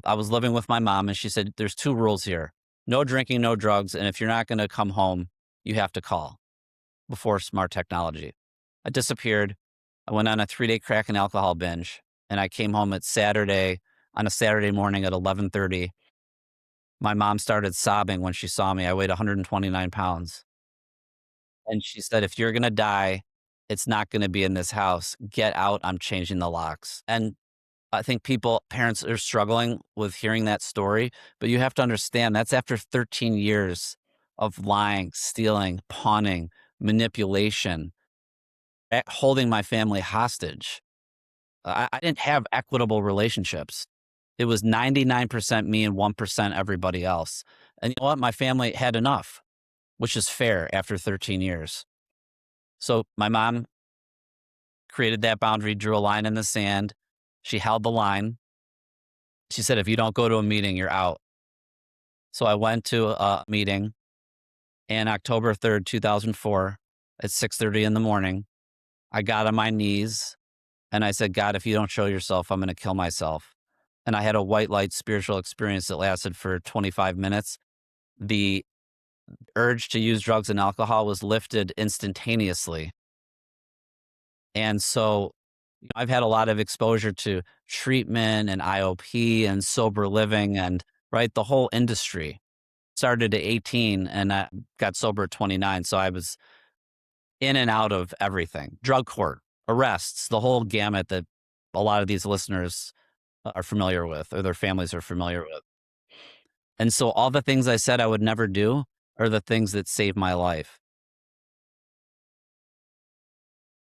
I was living with my mom and she said, there's two rules here: no drinking, no drugs. And if you're not going to come home, you have to call before smart technology. I disappeared. I went on a 3-day crack and alcohol binge and I came home on a Saturday morning at 11:30. My mom started sobbing when she saw me. I weighed 129 pounds. And she said, if you're going to die, it's not going to be in this house. Get out. I'm changing the locks. And I think parents are struggling with hearing that story, but you have to understand that's after 13 years of lying, stealing, pawning, manipulation, holding my family hostage. I didn't have equitable relationships. It was 99% me and 1% everybody else. And you know what? My family had enough, which is fair after 13 years. So my mom created that boundary, drew a line in the sand. She held the line. She said, if you don't go to a meeting, you're out. So I went to a meeting and October 3rd, 2004 at 6:30 in the morning. I got on my knees and I said, God, if you don't show yourself, I'm going to kill myself. And I had a white light spiritual experience that lasted for 25 minutes. The urge to use drugs and alcohol was lifted instantaneously. And so I've had a lot of exposure to treatment and IOP and sober living and right, the whole industry. Started at 18 and I got sober at 29. So I was in and out of everything: drug court, arrests, the whole gamut that a lot of these listeners are familiar with or their families are familiar with. And so all the things I said I would never do are the things that saved my life.